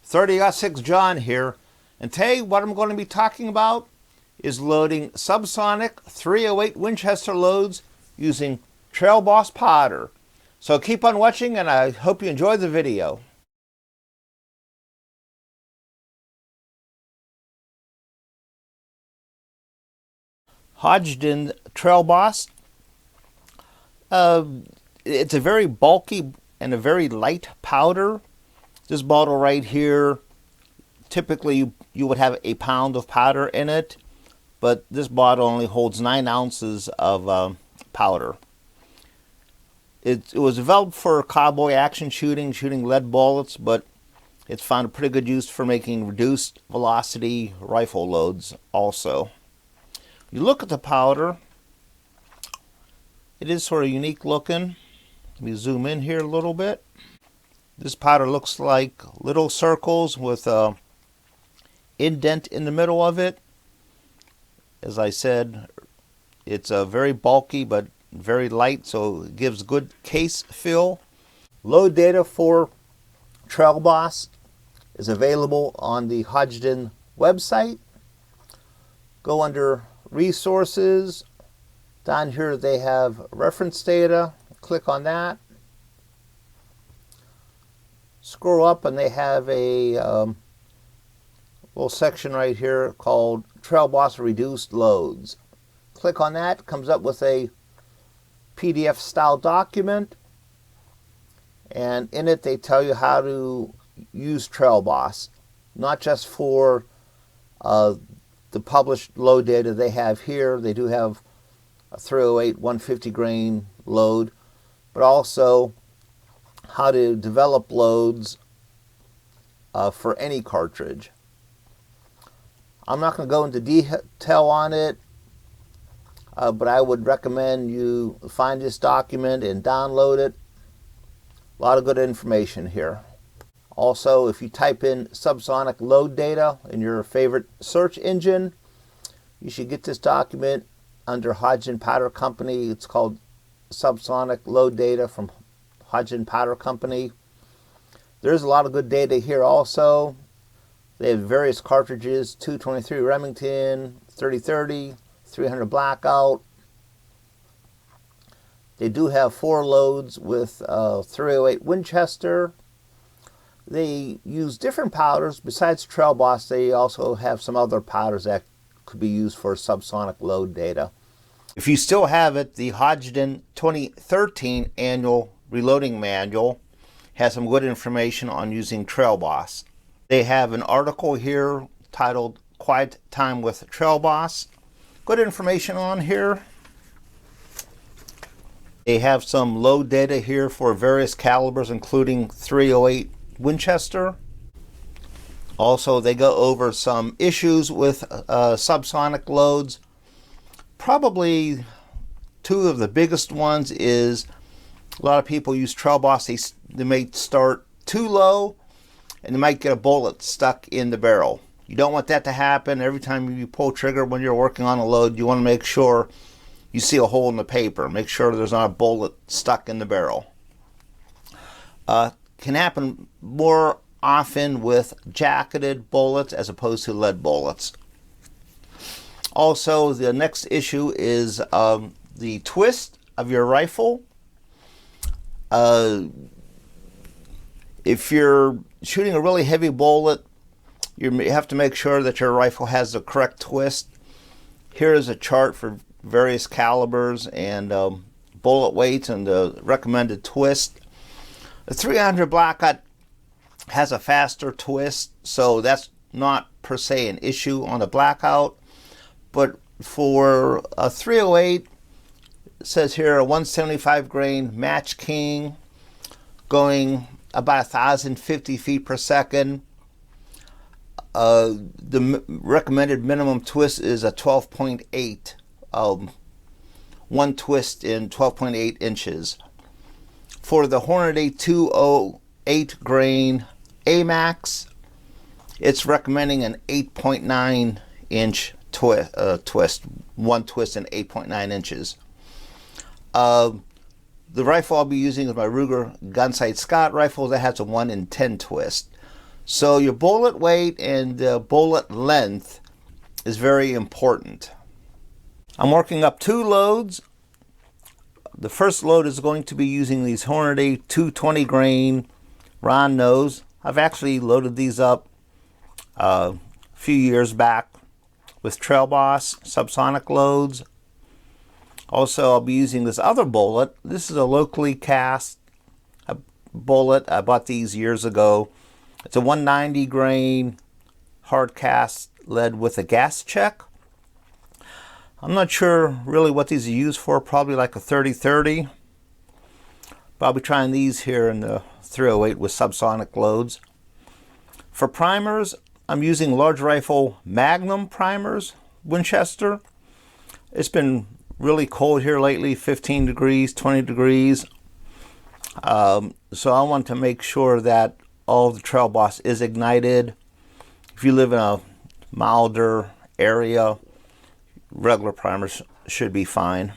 30-06 John here, and today what I'm going to be talking about is loading Subsonic 308 Winchester loads using Trail Boss powder. So keep on watching and I hope you enjoy the video. Hodgdon Trail Boss. It's a very bulky and a very light powder. This bottle right here, typically you would have a pound of powder in it, but this bottle only holds 9 ounces of powder. It was developed for cowboy action shooting lead bullets, but it's found a pretty good use for making reduced velocity rifle loads also. You look at the powder, it is sort of unique looking. Let me zoom in here a little bit. This powder looks like little circles with a indent in the middle of it. As I said, it's very bulky but very light, so it gives good case feel. Load data for Trail Boss is available on the Hodgdon website. Go under Resources. Down here they have reference data. Click on that. Scroll up and they have a little section right here called Trail Boss Reduced Loads. Click on that. It comes up with a PDF style document, and in it they tell you how to use Trail Boss, not just for the published load data they have here. They do have a 308 150 grain load, but also how to develop loads for any cartridge. I'm not going to go into detail on it, but I would recommend you find this document and download it. A lot of good information here. Also, if you type in Subsonic load data in your favorite search engine, you should get this document under Hodgdon Powder Company. It's called Subsonic load data from Hodgdon Powder Company. There's a lot of good data here also. They have various cartridges: 223 Remington, 3030, 300 Blackout. They do have 4 loads with 308 Winchester. They use different powders. Besides Trail Boss, they also have some other powders that could be used for Subsonic load data. If you still have it, the Hodgdon 2013 Annual Reloading Manual has some good information on using Trail Boss. They have an article here titled Quiet Time with Trail Boss. Good information on here. They have some load data here for various calibers, including 308 Winchester. Also, they go over some issues with subsonic loads. Probably 2 of the biggest ones is a lot of people use Trail Boss. They may start too low and they might get a bullet stuck in the barrel. You don't want that to happen. Every time you pull trigger when you're working on a load, you want to make sure you see a hole in the paper. Make sure there's not a bullet stuck in the barrel. Can happen more often with jacketed bullets as opposed to lead bullets. Also, the next issue is the twist of your rifle. If you're shooting a really heavy bullet, you have to make sure that your rifle has the correct twist. Here is a chart for various calibers and bullet weights and the recommended twist. The 300 Blackout has a faster twist, so that's not per se an issue on the Blackout. But for a 308, it says here a 175 grain Match King going about 1,050 feet per second. The recommended minimum twist is a 12.8, one twist in 12.8 inches. For the Hornady 208 grain AMAX, it's recommending an 8.9 inch twist, one twist in 8.9 inches. The rifle I'll be using is my Ruger Gunsight Scott rifle that has a 1 in 10 twist. So your bullet weight and bullet length is very important. I'm working up 2 loads. The first load is going to be using these Hornady 220 grain round nose. I've actually loaded these up a few years back with Trail Boss Subsonic loads. Also, I'll be using this other bullet. This is a locally cast bullet. I bought these years ago. It's a 190 grain hard cast lead with a gas check. I'm not sure really what these are used for, probably like a 30-30. But I'll be trying these here in the 308 with Subsonic loads. For primers, I'm using large rifle Magnum primers, Winchester. It's been really cold here lately, 15 degrees, 20 degrees. So I want to make sure that all of the Trail Boss is ignited. If you live in a milder area, regular primers should be fine.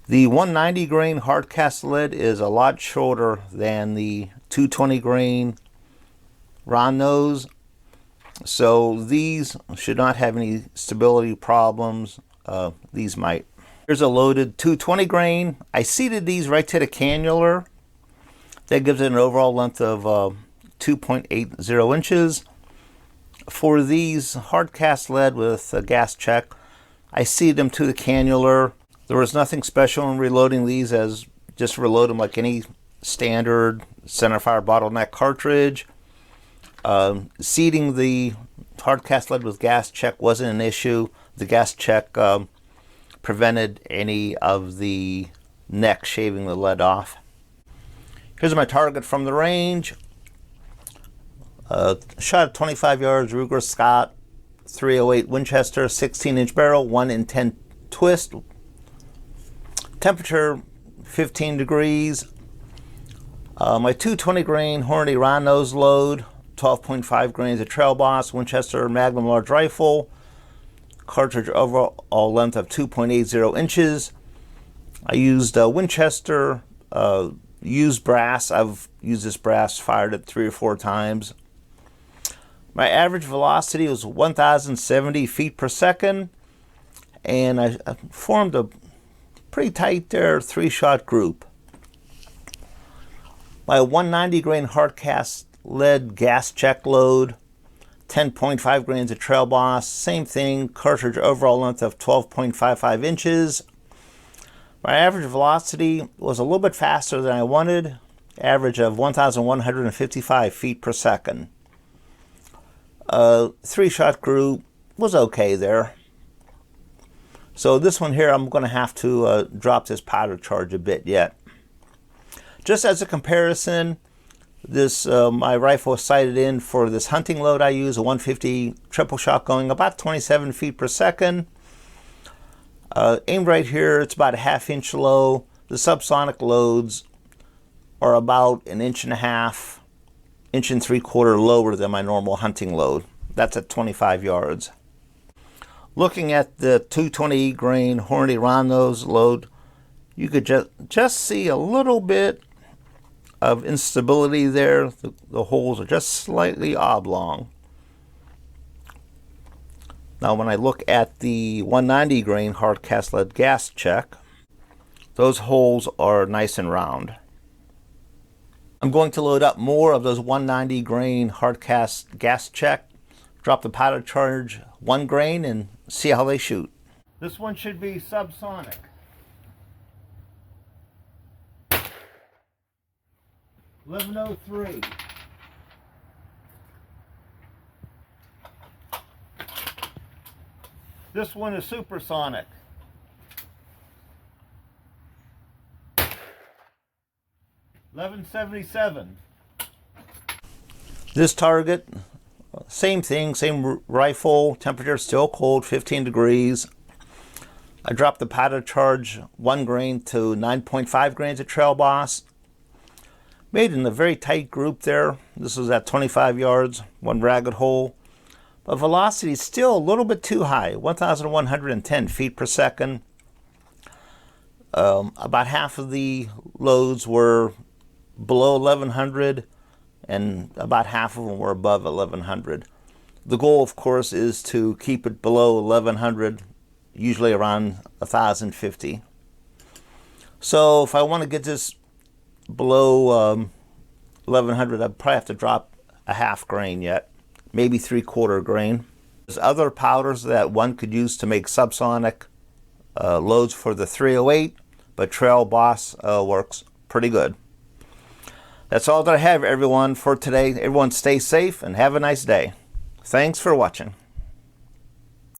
The 190 grain hard cast lead is a lot shorter than the 220 grain round nose, so these should not have any stability problems. These might. Here's a loaded 220 grain. I seated these right to the cannular. That gives it an overall length of 2.80 inches. For these hard cast lead with a gas check, I seated them to the cannular. There was nothing special in reloading these, as just reload them like any standard centerfire bottleneck cartridge. Seating the hard cast lead with gas check wasn't an issue. The gas check prevented any of the neck shaving the lead off. Here's my target from the range. Shot at 25 yards, Ruger Scott 308 Winchester, 16-inch barrel, 1 in 10 twist. Temperature 15 degrees. My 220 grain Hornady round nose load, 12.5 grains of Trail Boss Winchester Magnum large rifle. Cartridge overall length of 2.80 inches. I used Winchester used brass. I've used this brass, fired it 3 or 4 times. My average velocity was 1,070 feet per second, and I formed a pretty tight there 3-shot group. My 190 grain hard cast lead gas check load, 10.5 grains of Trail Boss, same thing, cartridge overall length of 12.55 inches. My average velocity was a little bit faster than I wanted, average of 1,155 feet per second. 3-shot group was okay there. So this one here, I'm going to have to drop this powder charge a bit yet. Just as a comparison, this my rifle was sighted in for this hunting load I use, a 150 triple shot going about 27 feet per second. Aimed right here, it's about a 1/2 inch low. The subsonic loads are about 1.5 inches, 1 3/4 lower than my normal hunting load. That's at 25 yards. Looking at the 220 grain Hornady round nose load, you could just see a little bit of instability there. The holes are just slightly oblong. Now when I look at the 190 grain hard cast lead gas check, those holes are nice and round. I'm going to load up more of those 190 grain hard cast gas check, drop the powder charge 1 grain, and see how they shoot. This one should be subsonic. .1103. This one is supersonic. .1177. This target, same thing, same rifle, temperature still cold, 15 degrees. I dropped the powder charge 1 grain to 9.5 grains of Trail Boss. Made in a very tight group there. This was at 25 yards, 1 ragged hole. But velocity is still a little bit too high, 1,110 feet per second. About half of the loads were below 1,100, and about half of them were above 1100. The goal, of course, is to keep it below 1100, usually around 1050. So if I want to get this below 1100, I'd probably have to drop a half grain yet, maybe 3/4 grain. There's other powders that one could use to make subsonic loads for the 308, but Trail Boss works pretty good. That's all that I have, everyone, for today. Everyone stay safe and have a nice day. Thanks for watching.